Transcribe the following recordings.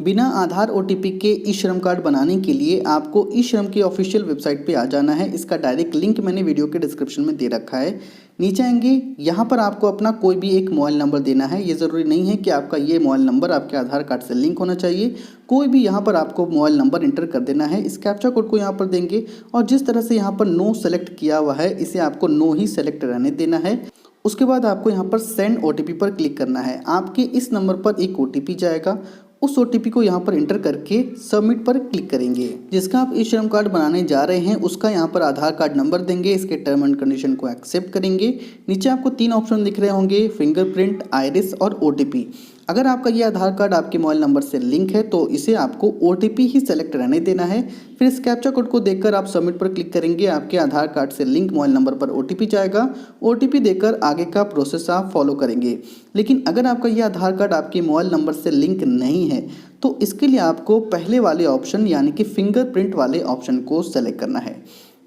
बिना आधार ओटीपी के ई श्रम कार्ड बनाने के लिए आपको ई श्रम की ऑफिशियल वेबसाइट पे आ जाना है। इसका डायरेक्ट लिंक मैंने वीडियो के डिस्क्रिप्शन में दे रखा है। नीचे आएंगे, यहाँ पर आपको अपना कोई भी एक मोबाइल नंबर देना है। ये ज़रूरी नहीं है कि आपका ये मोबाइल नंबर आपके आधार कार्ड से लिंक होना चाहिए, कोई भी यहाँ पर आपको मोबाइल नंबर इंटर कर देना है। इस कैप्चा कोड को यहाँ पर देंगे और जिस तरह से यहाँ पर नो सेलेक्ट किया हुआ है इसे आपको नो ही सेलेक्ट रहने देना है। उसके बाद आपको यहाँ पर सेंड ओटीपी पर क्लिक करना है। आपके इस नंबर पर एक ओटीपी जाएगा, उस ओटीपी को यहाँ पर इंटर करके सबमिट पर क्लिक करेंगे। जिसका आप ई श्रम कार्ड बनाने जा रहे हैं उसका यहाँ पर आधार कार्ड नंबर देंगे, इसके टर्म एंड कंडीशन को एक्सेप्ट करेंगे। नीचे आपको 3 ऑप्शन दिख रहे होंगे, फिंगरप्रिंट, आइरिस और ओटीपी। अगर आपका ये आधार कार्ड आपके मोबाइल नंबर से लिंक है तो इसे आपको ओटीपी ही सेलेक्ट रहने देना है। फिर इस कैप्चा कोड को देखकर आप सबमिट पर क्लिक करेंगे। आपके आधार कार्ड से लिंक मोबाइल नंबर पर ओटीपी जाएगा, ओटीपी देकर आगे का प्रोसेस आप फॉलो करेंगे। लेकिन अगर आपका ये आधार कार्ड आपके मोबाइल नंबर से लिंक नहीं है तो इसके लिए आपको पहले वाले ऑप्शन यानी कि फिंगरप्रिंट वाले ऑप्शन को सेलेक्ट करना है।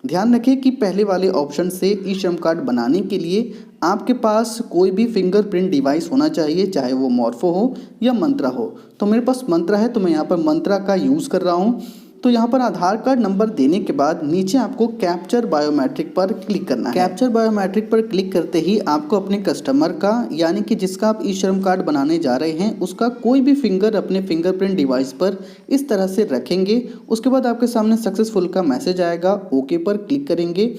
ध्यान रखें कि पहले वाले ऑप्शन से ई श्रम कार्ड बनाने के लिए आपके पास कोई भी फिंगरप्रिंट डिवाइस होना चाहिए, चाहे वो मॉर्फो हो या मंत्रा हो। तो मेरे पास मंत्रा है तो मैं यहाँ पर मंत्रा का यूज़ कर रहा हूँ। तो यहाँ पर आधार कार्ड नंबर देने के बाद नीचे आपको कैप्चर बायोमेट्रिक पर क्लिक करना है। कैप्चर बायोमेट्रिक पर क्लिक करते ही आपको अपने कस्टमर का यानी कि जिसका आप ई श्रम कार्ड बनाने जा रहे हैं उसका कोई भी फिंगर अपने फिंगरप्रिंट डिवाइस पर इस तरह से रखेंगे। उसके बाद आपके सामने सक्सेसफुल का मैसेज आएगा, ओके पर क्लिक करेंगे।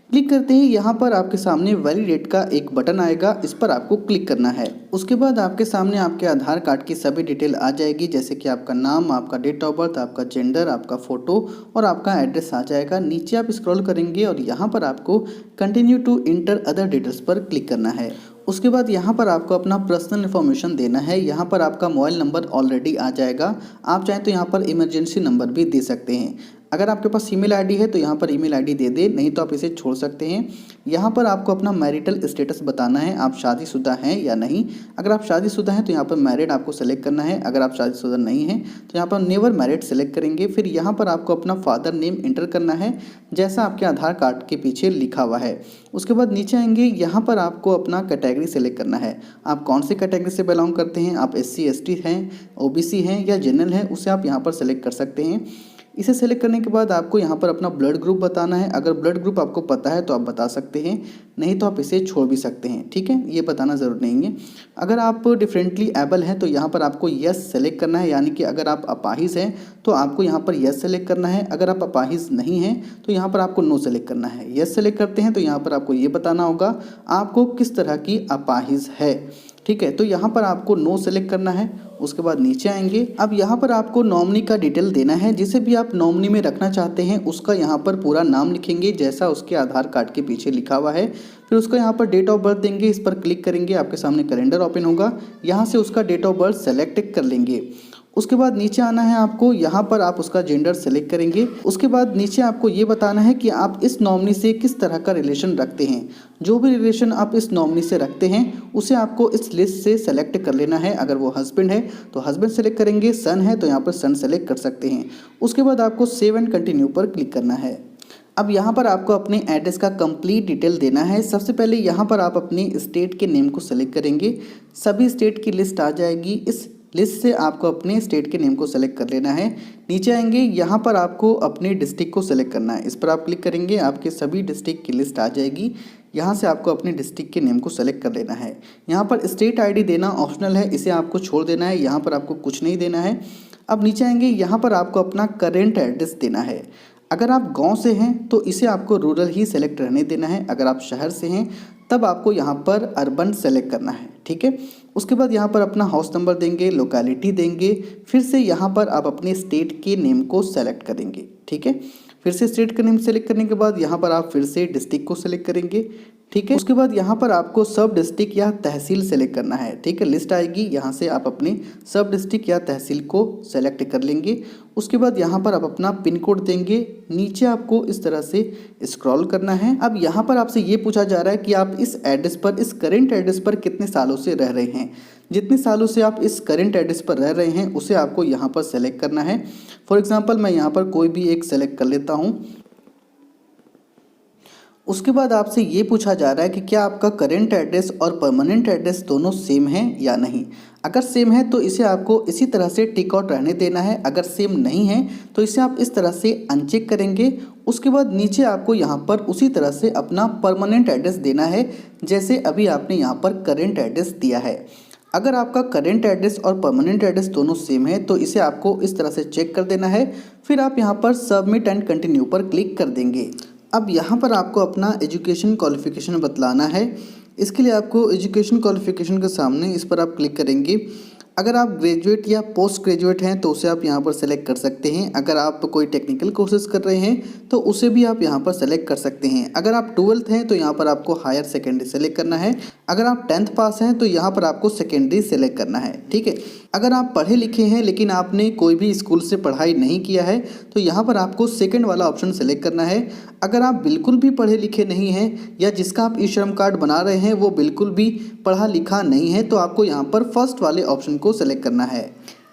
क्लिक करते ही यहाँ पर आपके सामने वैलिडेट का एक बटन आएगा, इस पर आपको क्लिक करना है। उसके बाद आपके सामने आपके आधार कार्ड की सभी डिटेल आ जाएगी, जैसे कि आपका नाम, आपका डेट ऑफ बर्थ, आपका जेंडर, आपका फ़ोटो और आपका एड्रेस आ जाएगा। नीचे आप स्क्रॉल करेंगे और यहाँ पर आपको continue to enter other details पर क्लिक करना है। उसके बाद यहाँ पर आपको अपना पर्सनल इन्फॉर्मेशन देना है। यहाँ पर आपका मोबाइल नंबर ऑलरेडी आ जाएगा, आप चाहें तो यहाँ पर इमरजेंसी नंबर भी दे सकते हैं। अगर आपके पास ईमेल आईडी है तो यहाँ पर ईमेल आईडी दे दे, नहीं तो आप इसे छोड़ सकते हैं। यहाँ पर आपको अपना मैरिटल स्टेटस बताना है, आप शादीशुदा हैं या नहीं। अगर आप शादीशुदा हैं तो यहाँ पर मैरिड आपको सेलेक्ट करना है, अगर आप शादीशुदा नहीं हैं तो यहाँ पर नेवर मैरिड सेलेक्ट करेंगे। फिर यहाँ पर आपको अपना फादर नेम इंटर करना है जैसा आपके आधार कार्ड के पीछे लिखा हुआ है। उसके बाद नीचे आएंगे, यहाँ पर आपको अपना कैटेगरी सेलेक्ट करना है। आप कौन सी कैटेगरी से बिलोंग करते हैं, आप SC ST हैं, OBC हैं या जनरल हैं, उसे आप यहाँ पर सेलेक्ट कर सकते हैं। इसे सेलेक्ट करने के बाद आपको यहाँ पर अपना ब्लड ग्रुप बताना है। अगर ब्लड ग्रुप आपको पता है तो आप बता सकते हैं, नहीं तो आप इसे छोड़ भी सकते हैं। ठीक है, ये बताना ज़रूरी नहीं है। अगर आप डिफरेंटली एबल हैं तो यहाँ पर आपको यस सेलेक्ट करना है, यानी कि अगर आप अपाहिज हैं तो आपको यहाँ पर यस सेलेक्ट करना है। अगर आप अपाहिज नहीं हैं तो यहाँ पर आपको नो सेलेक्ट करना है। यस सेलेक्ट करते हैं तो यहाँ पर आपको ये बताना होगा आपको किस तरह की अपाहिज है। ठीक है, तो यहाँ पर आपको नो सेलेक्ट करना है। उसके बाद नीचे आएंगे, अब यहाँ पर आपको नॉमिनी का डिटेल देना है। जिसे भी आप नॉमिनी में रखना चाहते हैं उसका यहाँ पर पूरा नाम लिखेंगे जैसा उसके आधार कार्ड के पीछे लिखा हुआ है। फिर उसका यहाँ पर डेट ऑफ बर्थ देंगे, इस पर क्लिक करेंगे, आपके सामने कैलेंडर ओपन होगा, यहाँ से उसका डेट ऑफ बर्थ सेलेक्ट कर लेंगे। उसके बाद नीचे आना है आपको, यहाँ पर आप उसका जेंडर सेलेक्ट करेंगे। उसके बाद नीचे आपको ये बताना है कि आप इस नॉमिनी से किस तरह का रिलेशन रखते हैं। जो भी रिलेशन आप इस नॉमिनी से रखते हैं उसे आपको इस लिस्ट से सेलेक्ट कर लेना है। अगर वो हस्बैंड है तो हस्बैंड सेलेक्ट करेंगे, सन है तो यहाँ पर सन सेलेक्ट कर सकते हैं। उसके बाद आपको सेव एंड कंटिन्यू पर क्लिक करना है। अब यहाँ पर आपको अपने एड्रेस का कंप्लीट डिटेल देना है। सबसे पहले यहाँ पर आप अपने स्टेट के नेम को सेलेक्ट करेंगे, सभी स्टेट की लिस्ट आ जाएगी। इस लिस्ट से आपको अपने स्टेट के नेम को सेलेक्ट कर लेना है। नीचे आएंगे, यहाँ पर आपको अपने डिस्ट्रिक्ट को सेलेक्ट करना है, इस पर आप क्लिक करेंगे, आपके सभी डिस्ट्रिक्ट की लिस्ट आ जाएगी। यहाँ से आपको अपने डिस्ट्रिक्ट के नेम को सेलेक्ट कर लेना है। यहाँ पर स्टेट आईडी देना ऑप्शनल है, इसे आपको छोड़ देना है, यहाँ पर आपको कुछ नहीं देना है। अब नीचे आएंगे, यहाँ पर आपको अपना करेंट एड्रेस देना है। अगर आप गांव से हैं तो इसे आपको रूरल ही सेलेक्ट रहने देना है, अगर आप शहर से हैं तब आपको यहाँ पर अर्बन सेलेक्ट करना है। ठीक है, उसके बाद यहाँ पर अपना हाउस नंबर देंगे, लोकेलिटी देंगे, फिर से यहाँ पर आप अपने स्टेट के नेम को सेलेक्ट करेंगे। ठीक है, फिर से स्टेट का नेम सेलेक्ट करने के बाद यहाँ पर आप फिर से डिस्ट्रिक्ट को सेलेक्ट करेंगे। ठीक है, उसके बाद यहाँ पर आपको सब डिस्ट्रिक्ट या तहसील सेलेक्ट करना है। ठीक है, लिस्ट आएगी, यहाँ से आप अपने सब डिस्ट्रिक्ट या तहसील को सेलेक्ट कर लेंगे। उसके बाद यहाँ पर आप अपना पिन कोड देंगे, नीचे आपको इस तरह से स्क्रॉल करना है। अब यहाँ पर आपसे ये पूछा जा रहा है कि आप इस एड्रेस पर, इस करेंट एड्रेस पर कितने सालों से रह रहे हैं। जितने सालों से आप इस करेंट एड्रेस पर रह रहे हैं उसे आपको यहाँ पर सेलेक्ट करना है। फॉर एग्जांपल मैं यहाँ पर कोई भी एक सेलेक्ट कर लेता हूँ। उसके बाद आपसे ये पूछा जा रहा है कि क्या आपका करेंट एड्रेस और परमानेंट एड्रेस दोनों सेम है या नहीं। अगर सेम है तो इसे आपको इसी तरह से टिक आउट रहने देना है। अगर सेम नहीं है तो इसे आप इस तरह से अनचेक करेंगे। उसके बाद नीचे आपको यहाँ पर उसी तरह से अपना परमानेंट एड्रेस देना है, जैसे अभी आपने यहाँ पर करेंट एड्रेस दिया है। अगर आपका करेंट एड्रेस और परमानेंट एड्रेस दोनों सेम है तो इसे आपको इस तरह से चेक कर देना है। फिर आप यहाँ पर सबमिट एंड कंटिन्यू पर क्लिक कर देंगे। अब यहाँ पर आपको अपना एजुकेशन क्वालिफिकेशन बतलाना है। इसके लिए आपको एजुकेशन क्वालिफिकेशन के सामने इस पर आप क्लिक करेंगे। अगर आप ग्रेजुएट या पोस्ट ग्रेजुएट हैं तो उसे आप यहाँ पर सेलेक्ट कर सकते हैं। अगर आप कोई टेक्निकल कोर्सेज कर रहे हैं तो उसे भी आप यहाँ पर सेलेक्ट कर सकते हैं। अगर आप 12th हैं तो यहाँ पर आपको हायर सेकेंडरी सेलेक्ट करना है। अगर आप 10th पास हैं तो यहाँ पर आपको सेकेंडरी सेलेक्ट करना है, ठीक है। अगर आप पढ़े लिखे हैं लेकिन आपने कोई भी स्कूल से पढ़ाई नहीं किया है तो यहाँ पर आपको सेकंड वाला ऑप्शन सेलेक्ट करना है। अगर आप बिल्कुल भी पढ़े लिखे नहीं हैं या जिसका आप ई श्रम कार्ड बना रहे हैं वो बिल्कुल भी पढ़ा लिखा नहीं है तो आपको यहाँ पर फर्स्ट वाले ऑप्शन को सेलेक्ट करना है।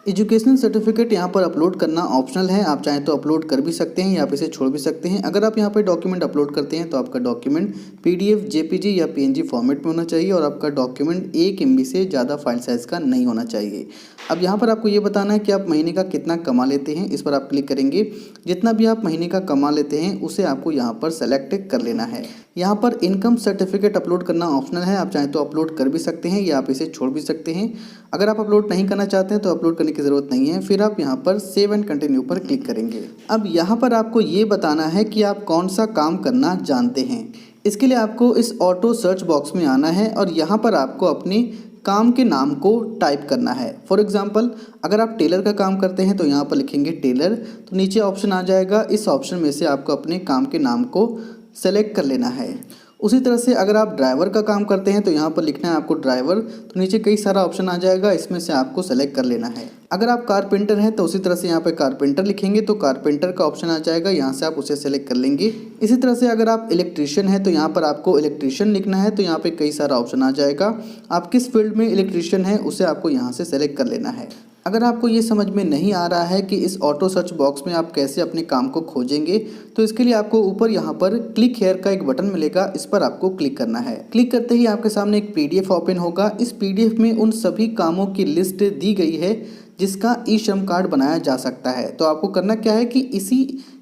एजुकेशनल सर्टिफिकेट यहाँ पर अपलोड करना ऑप्शनल है, आप चाहें तो अपलोड कर भी सकते हैं या आप इसे छोड़ भी सकते हैं। अगर आप यहाँ पर डॉक्यूमेंट अपलोड करते हैं तो आपका डॉक्यूमेंट PDF, JPG या PNG फॉर्मेट में होना चाहिए और आपका डॉक्यूमेंट 1 MB से ज़्यादा फाइल साइज़ का नहीं होना चाहिए। अब यहाँ पर आपको ये बताना है कि आप महीने का कितना कमा लेते हैं। इस पर आप क्लिक करेंगे। जितना भी आप महीने का कमा लेते हैं उसे आपको यहाँ पर सेलेक्ट कर लेना है। यहाँ पर इनकम सर्टिफिकेट अपलोड करना ऑप्शनल है, आप चाहें तो अपलोड कर भी सकते हैं या आप इसे छोड़ भी सकते हैं। अगर आप अपलोड नहीं करना चाहते हैं तो अपलोड करने की ज़रूरत नहीं है। फिर आप यहाँ पर सेव एंड कंटिन्यू पर क्लिक करेंगे। अब यहाँ पर आपको ये बताना है कि आप कौन सा काम करना जानते हैं। इसके लिए आपको इस ऑटो सर्च बॉक्स में आना है और यहाँ पर आपको अपने काम के नाम को टाइप करना है। फॉर एग्जांपल अगर आप टेलर का काम करते हैं तो यहाँ पर लिखेंगे टेलर, तो नीचे ऑप्शन आ जाएगा। इस ऑप्शन में से आपको अपने काम के नाम को सेलेक्ट कर लेना है। उसी तरह से अगर आप ड्राइवर का काम करते हैं तो यहाँ पर लिखना है आपको ड्राइवर, तो नीचे कई सारा ऑप्शन आ जाएगा, इसमें से आपको सेलेक्ट कर लेना है। अगर आप कारपेंटर हैं तो उसी तरह से यहाँ पे कारपेंटर लिखेंगे तो कारपेंटर का ऑप्शन आ जाएगा, यहाँ से आप उसे सेलेक्ट कर लेंगे। इसी तरह से अगर आप इलेक्ट्रीशियन हैं तो यहाँ पर आपको इलेक्ट्रीशियन लिखना है, तो यहाँ पे कई सारा ऑप्शन आ जाएगा। आप किस फील्ड में इलेक्ट्रीशियन है उसे आपको यहाँ से सेलेक्ट कर लेना है। अगर आपको ये समझ में नहीं आ रहा है कि इस ऑटो सर्च बॉक्स में आप कैसे अपने काम को खोजेंगे तो इसके लिए आपको ऊपर यहाँ पर क्लिक हेयर का एक बटन मिलेगा, इस पर आपको क्लिक करना है। क्लिक करते ही आपके सामने एक PDF ओपन होगा। इस PDF में उन सभी कामों की लिस्ट दी गई है जिसका ई श्रम कार्ड बनाया जा सकता है। तो आपको करना क्या है कि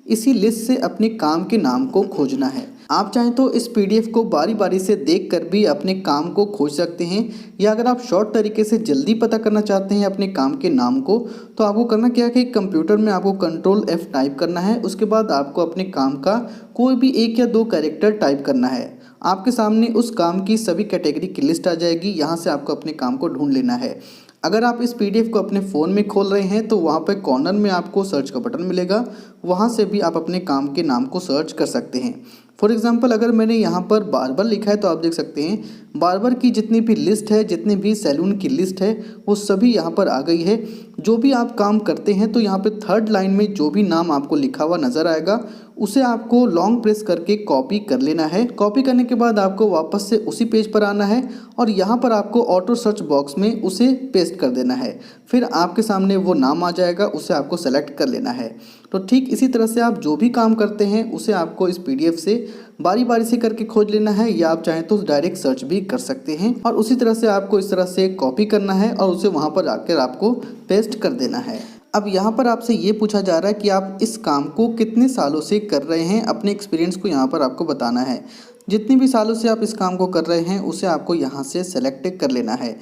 इसी लिस्ट से अपने काम के नाम को खोजना है। आप चाहें तो इस PDF को बारी बारी से देखकर भी अपने काम को खोज सकते हैं, या अगर आप शॉर्ट तरीके से जल्दी पता करना चाहते हैं अपने काम के नाम को तो आपको करना क्या है कि कंप्यूटर में आपको Ctrl+F टाइप करना है। उसके बाद आपको अपने काम का कोई भी 1 या 2 कैरेक्टर टाइप करना है। आपके सामने उस काम की सभी कैटेगरी की लिस्ट आ जाएगी, यहाँ से आपको अपने काम को ढूंढ लेना है। अगर आप इस PDF को अपने फ़ोन में खोल रहे हैं तो वहाँ पर कॉर्नर में आपको सर्च का बटन मिलेगा, वहाँ से भी आप अपने काम के नाम को सर्च कर सकते हैं। फॉर एग्जांपल अगर मैंने यहाँ पर बार्बर लिखा है तो आप देख सकते हैं बार्बर की जितनी भी लिस्ट है, जितनी भी सैलून की लिस्ट है वो सभी यहाँ पर आ गई है। जो भी आप काम करते हैं तो यहाँ पे 3rd लाइन में जो भी नाम आपको लिखा हुआ नज़र आएगा उसे आपको लॉन्ग प्रेस करके कॉपी कर लेना है। कॉपी करने के बाद आपको वापस से उसी पेज पर आना है और यहाँ पर आपको ऑटो सर्च बॉक्स में उसे पेस्ट कर देना है। फिर आपके सामने वो नाम आ जाएगा, उसे आपको सेलेक्ट कर लेना है। तो ठीक इसी तरह से आप जो भी काम करते हैं उसे आपको इस PDF से बारी बारी से करके खोज लेना है, या आप चाहें तो डायरेक्ट सर्च भी कर सकते हैं। और उसी तरह से आपको इस तरह से कॉपी करना है और उसे वहाँ पर आकर आपको पेस्ट कर देना है। अब यहाँ पर आपसे ये पूछा जा रहा है कि आप इस काम को कितने सालों से कर रहे हैं, अपने एक्सपीरियंस को यहाँ पर आपको बताना है। जितने भी सालों से आप इस काम को कर रहे हैं उसे आपको यहाँ से सेलेक्ट कर लेना है।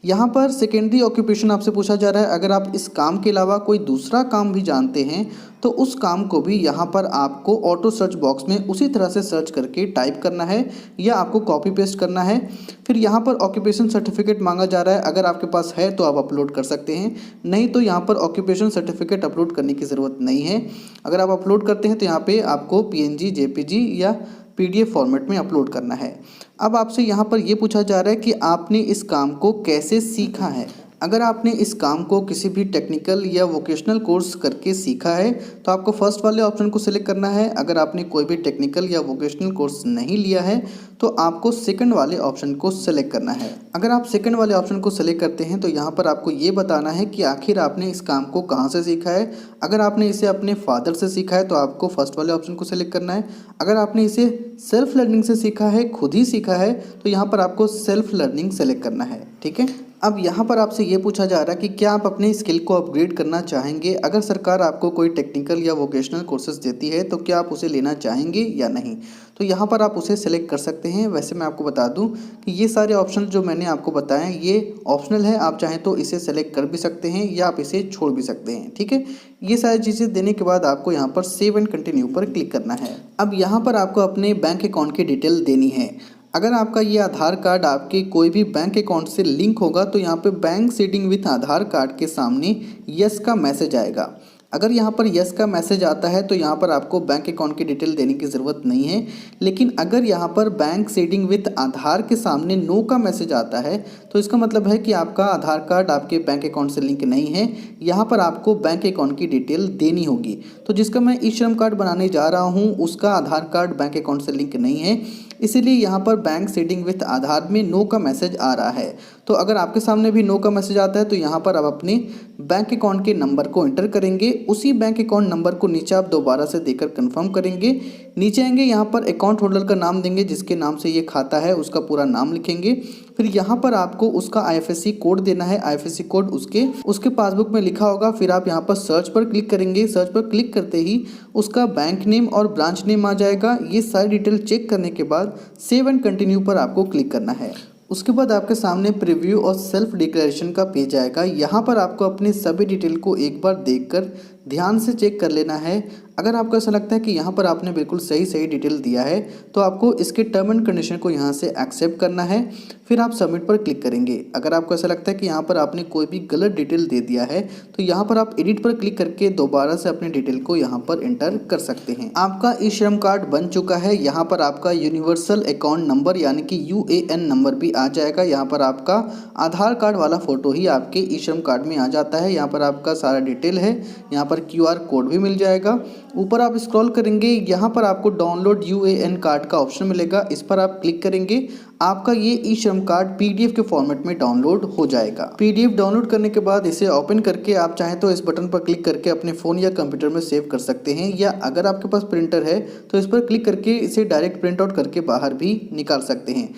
यहाँ पर सेकेंडरी ऑक्यूपेशन आपसे पूछा जा रहा है। अगर आप इस काम के अलावा कोई दूसरा काम भी जानते हैं तो उस काम को भी यहाँ पर आपको ऑटो सर्च बॉक्स में उसी तरह से सर्च करके टाइप करना है या आपको कॉपी पेस्ट करना है। फिर यहाँ पर ऑक्यूपेशन सर्टिफिकेट मांगा जा रहा है। अगर आपके पास है तो आप अपलोड कर सकते हैं, नहीं तो यहाँ पर ऑक्यूपेशन सर्टिफिकेट अपलोड करने की ज़रूरत नहीं है। अगर आप अपलोड करते हैं तो यहाँ पर आपको PNG, JPG या PDF फॉर्मेट में अपलोड करना है। अब आपसे यहाँ पर ये पूछा जा रहा है कि आपने इस काम को कैसे सीखा है। अगर आपने इस काम को किसी भी टेक्निकल या वोकेशनल कोर्स करके सीखा है तो आपको फर्स्ट वाले ऑप्शन को सिलेक्ट करना है। अगर आपने कोई भी टेक्निकल या वोकेशनल कोर्स नहीं लिया है तो आपको सेकंड वाले ऑप्शन को सिलेक्ट करना है। अगर आप सेकंड वाले ऑप्शन को सिलेक्ट करते हैं तो यहाँ पर आपको ये बताना है कि आखिर आपने इस काम को कहाँ से सीखा है। अगर आपने इसे अपने फादर से सीखा है तो आपको फर्स्ट वाले ऑप्शन को सिलेक्ट करना है। अगर आपने इसे सेल्फ लर्निंग से सीखा है, खुद ही सीखा है, तो यहाँ पर आपको सेल्फ लर्निंग सेलेक्ट करना है। ठीक है। अब यहाँ पर आपसे ये पूछा जा रहा है कि क्या आप अपनी स्किल को अपग्रेड करना चाहेंगे। अगर सरकार आपको कोई टेक्निकल या वोकेशनल कोर्सेज देती है तो क्या आप उसे लेना चाहेंगे या नहीं। तो यहाँ पर आप उसे सेलेक्ट कर सकते हैं। वैसे मैं आपको बता दूं कि ये सारे ऑप्शन जो मैंने आपको बताए हैं ये ऑप्शनल है, आप चाहें तो इसे सेलेक्ट कर भी सकते हैं या आप इसे छोड़ भी सकते हैं। ठीक है, ये सारी चीज़ें देने के बाद आपको यहाँ पर सेव एंड कंटिन्यू पर क्लिक करना है। अब यहाँ पर आपको अपने बैंक अकाउंट की डिटेल देनी है। अगर आपका ये आधार कार्ड आपके कोई भी बैंक अकाउंट से लिंक होगा तो यहाँ पे bank seeding with Aadhaar card के सामने यस का मैसेज आएगा। अगर यहाँ पर यस का मैसेज आता है तो यहाँ पर आपको बैंक अकाउंट की डिटेल देने की ज़रूरत नहीं है। लेकिन अगर यहाँ पर बैंक सीडिंग विथ आधार के सामने नो का मैसेज आता है तो इसका मतलब है कि आपका आधार कार्ड आपके बैंक अकाउंट से लिंक नहीं है। यहाँ पर आपको बैंक अकाउंट की डिटेल देनी होगी। तो जिसका मैं ई श्रम कार्ड बनाने जा रहा हूँ उसका आधार कार्ड बैंक अकाउंट से लिंक नहीं है, इसीलिए यहाँ पर बैंक सीडिंग विथ आधार में नो का मैसेज आ रहा है। तो अगर आपके सामने भी नो का मैसेज आता है तो यहाँ पर आप अपने बैंक अकाउंट के नंबर को एंटर करेंगे। उसी बैंक अकाउंट नंबर को नीचे आप दोबारा से देकर कंफर्म करेंगे। नीचे आएंगे, यहाँ पर अकाउंट होल्डर का नाम देंगे, जिसके नाम से ये खाता है उसका पूरा नाम लिखेंगे। फिर यहाँ पर आपको उसका IFSC कोड देना है। IFSC कोड उसके पासबुक में लिखा होगा। फिर आप यहाँ पर सर्च पर क्लिक करेंगे। सर्च पर क्लिक करते ही उसका बैंक नेम और ब्रांच नेम आ जाएगा। ये सारी डिटेल चेक करने के बाद सेव एंड कंटिन्यू पर आपको क्लिक करना है। उसके बाद आपके सामने प्रीव्यू और सेल्फ डिक्लेरेशन का पेज आएगा। यहाँ पर आपको अपने सभी डिटेल को एक बार देखकर ध्यान से चेक कर लेना है। अगर आपको ऐसा लगता है कि यहाँ पर आपने बिल्कुल सही डिटेल दिया है तो आपको इसके टर्म एंड कंडीशन को यहाँ से एक्सेप्ट करना है। फिर आप सबमिट पर क्लिक करेंगे। अगर आपको ऐसा लगता है कि यहाँ पर आपने कोई भी गलत डिटेल दे दिया है तो यहाँ पर आप एडिट पर क्लिक करके दोबारा से अपनी डिटेल को यहाँ पर एंटर कर सकते हैं। आपका ई श्रम कार्ड बन चुका है। यहाँ पर आपका यूनिवर्सल अकाउंट नंबर यानी कि UAN नंबर भी आ जाएगा। यहाँ पर आपका आधार कार्ड वाला फोटो ही आपके ई श्रम कार्ड में आ जाता है। यहाँ पर आपका सारा डिटेल है। यहाँ पर QR कोड भी मिल जाएगा। ऊपर आप स्क्रॉल करेंगे, यहाँ पर आपको डाउनलोड UAN कार्ड का ऑप्शन मिलेगा। इस पर आप क्लिक करेंगे, आपका ये ई श्रम कार्ड PDF के फॉर्मेट में डाउनलोड हो जाएगा। PDF डाउनलोड करने के बाद इसे ओपन करके आप चाहें तो इस बटन पर क्लिक करके अपने फ़ोन या कंप्यूटर में सेव कर सकते हैं, या अगर आपके पास प्रिंटर है तो इस पर क्लिक करके इसे डायरेक्ट प्रिंट आउट करके बाहर भी निकाल सकते हैं।